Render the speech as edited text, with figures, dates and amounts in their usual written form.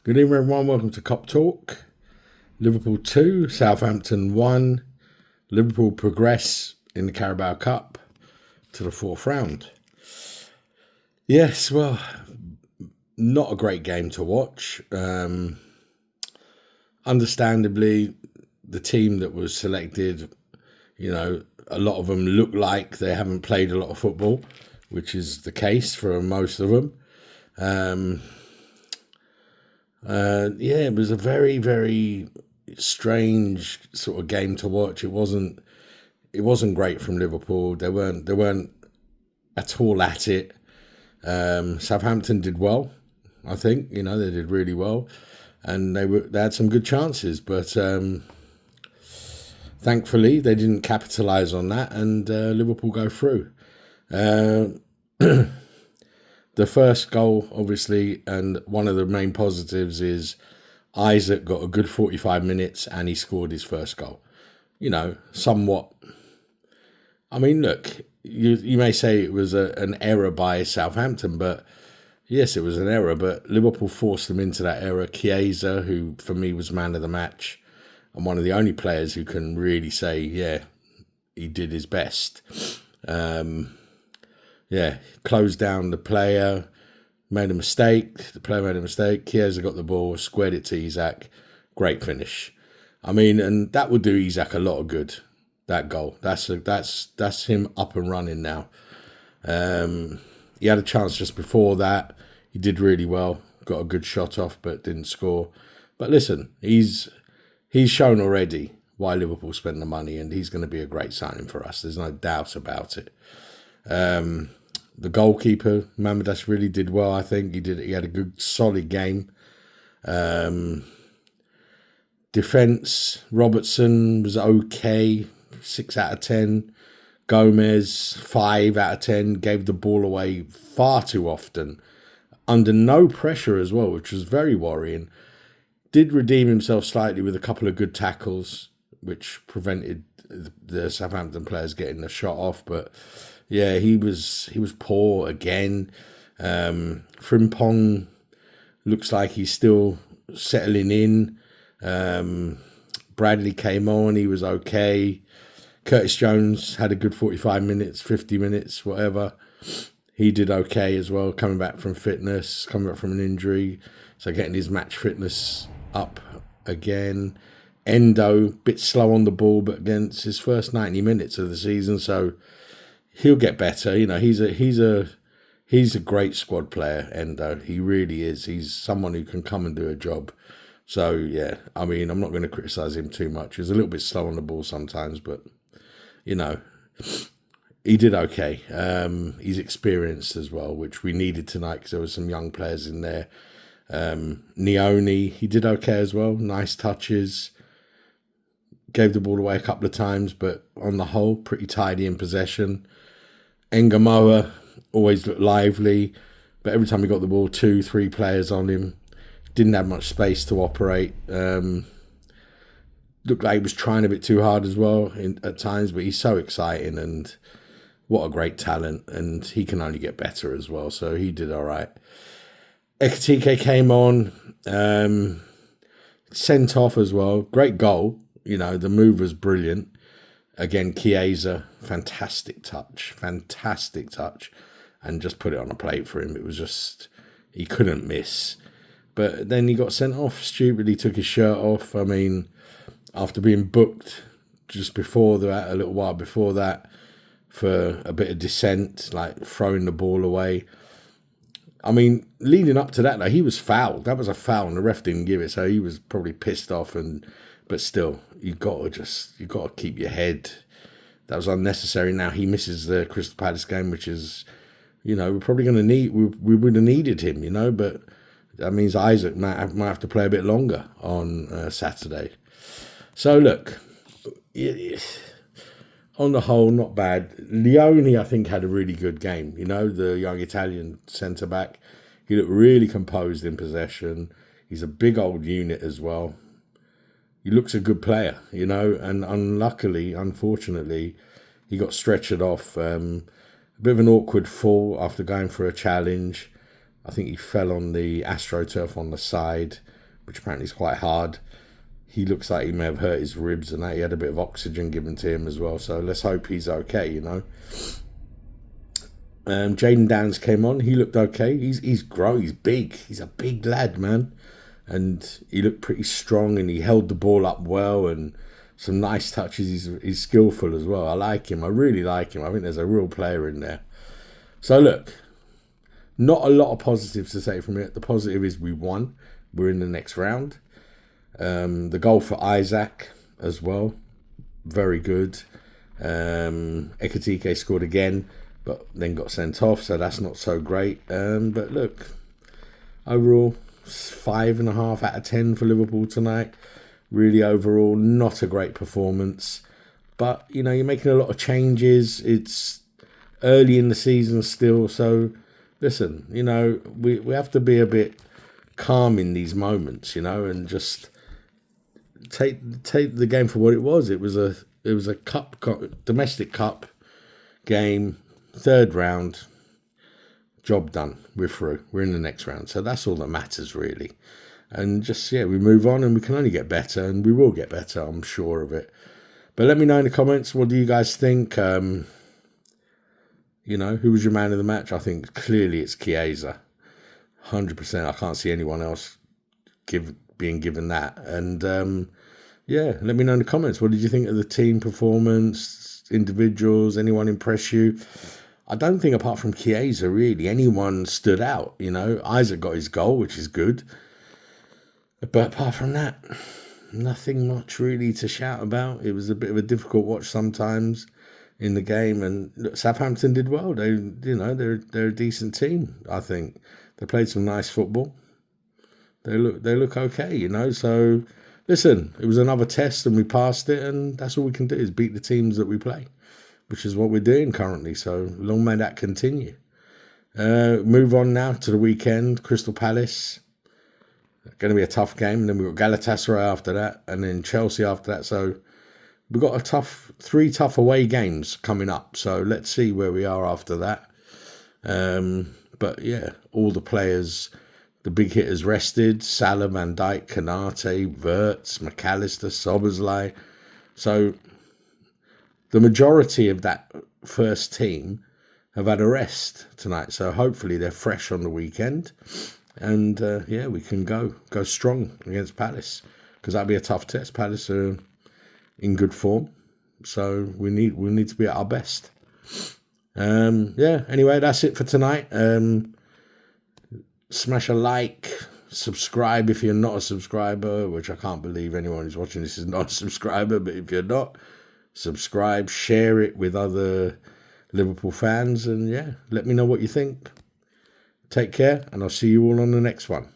Good evening, everyone. Welcome to Cop Talk. Liverpool 2, Southampton 1. Liverpool progress in the Carabao Cup to the fourth round. Yes, well, not a great game to watch. Understandably, the team that was selected, a lot of them look like they haven't played a lot of football, which is the case for most of them. It was a very, very strange sort of game to watch. It wasn't great from Liverpool. They weren't at all at it. Southampton did well, I think. They did really well, and they had some good chances, but thankfully they didn't capitalise on that, and Liverpool go through. The first goal, obviously, and one of the main positives is Isak got a good 45 minutes and he scored his first goal. Somewhat. I mean, look, you may say it was an error by Southampton, but yes, it was an error, but Liverpool forced them into that error. Chiesa, who for me was man of the match, and one of the only players who can really say, yeah, he did his best. Closed down the player, made a mistake. The player made a mistake. Chiesa got the ball, squared it to Isak. Great finish. I mean, and that would do Isak a lot of good. That goal. That's him up and running now. He had a chance just before that. He did really well. Got a good shot off, but didn't score. But listen, he's shown already why Liverpool spent the money, and he's going to be a great signing for us. There's no doubt about it. The goalkeeper, Mamadas, really did well, I think. He had a good, solid game. Defence, Robertson was okay, 6 out of 10. Gomez, 5 out of 10, gave the ball away far too often. Under no pressure as well, which was very worrying. Did redeem himself slightly with a couple of good tackles, which prevented the Southampton players getting the shot off, but yeah, he was poor again. Frimpong looks like he's still settling in. Bradley came on, he was okay. Curtis Jones had a good 45 minutes, 50 minutes, whatever. He did okay as well, coming back from fitness, coming back from an injury. So getting his match fitness up again. Endo, bit slow on the ball, but against his first 90 minutes of the season, so he'll get better. He's a great squad player, Endo. He really is. He's someone who can come and do a job. So yeah, I mean, I'm not going to criticise him too much. He's a little bit slow on the ball sometimes, but he did okay. He's experienced as well, which we needed tonight because there were some young players in there. Neone, he did okay as well. Nice touches. Gave the ball away a couple of times, but on the whole, pretty tidy in possession. Engamoa always looked lively, but every time he got the ball, 2-3 players on him. Didn't have much space to operate. Looked like he was trying a bit too hard as well at times, but he's so exciting and what a great talent, and he can only get better as well, so he did all right. Ekitike came on, sent off as well. Great goal. The move was brilliant. Again, Chiesa, fantastic touch, and just put it on a plate for him. It was just, he couldn't miss. But then he got sent off, stupidly took his shirt off. I mean, after being booked just before that, a little while before that, for a bit of dissent, like throwing the ball away. I mean, leading up to that, though, he was fouled. That was a foul, and the ref didn't give it, so he was probably pissed off. But still, you got to keep your head. That was unnecessary. Now he misses the Crystal Palace game, which is, we're probably going to need. We would have needed him, but that means Isak might have to play a bit longer on Saturday. So look, on the whole, not bad. Leone, I think, had a really good game. The young Italian centre-back. He looked really composed in possession. He's a big old unit as well. He looks a good player, and unfortunately, he got stretchered off. A bit of an awkward fall after going for a challenge. I think he fell on the AstroTurf on the side. which apparently is quite hard. He looks like he may have hurt his ribs and that. He had a bit of oxygen given to him as well. So let's hope he's okay, you know. Jaden Downs came on. He looked okay. He's grown. He's big. He's a big lad, man. And he looked pretty strong and he held the ball up well and some nice touches. He's skillful as well. I like him. I really like him. I think there's a real player in there. So look, not a lot of positives to say from it. The positive is we won. We're in the next round. The goal for Isak as well, very good. Ekitike scored again, but then got sent off, so that's not so great. But look, overall, 5.5 out of 10 for Liverpool tonight. Really, overall, not a great performance. But, you know, you're making a lot of changes. It's early in the season still, so listen, you know, we have to be a bit calm in these moments, you know, and just take the game for what it was. It was a domestic cup game, third round, job done. We're through. We're in the next round. So that's all that matters really. And just, we move on and we can only get better and we will get better. I'm sure of it. But let me know in the comments, what do you guys think? You know, who was your man of the match? I think clearly it's Chiesa. 100%. I can't see anyone else being given that. And let me know in the comments. What did you think of the team performance, individuals? Anyone impress you? I don't think apart from Chiesa, really, anyone stood out. You know, Isak got his goal, which is good. But apart from that, nothing much really to shout about. It was a bit of a difficult watch sometimes in the game. And look, Southampton did well. They're a decent team, I think. They played some nice football. They look okay, you know. So, listen, it was another test and we passed it, and that's all we can do is beat the teams that we play, which is what we're doing currently. So, long may that continue. Move on now to the weekend. Crystal Palace. Going to be a tough game. And then we've got Galatasaray after that, and then Chelsea after that. So, we've got three tough away games coming up. So, let's see where we are after that. But yeah, all the players, the big hitters rested. Salah, Van Dijk, Kanate, Wirtz, McAllister, Szoboszlai. So the majority of that first team have had a rest tonight. So hopefully they're fresh on the weekend. And we can go strong against Palace. Because that'll be a tough test. Palace are in good form. So we need to be at our best. Anyway, that's it for tonight. Smash a like, subscribe if you're not a subscriber, which I can't believe anyone who's watching this is not a subscriber, but if you're not, subscribe, share it with other Liverpool fans, and let me know what you think. Take care, and I'll see you all on the next one.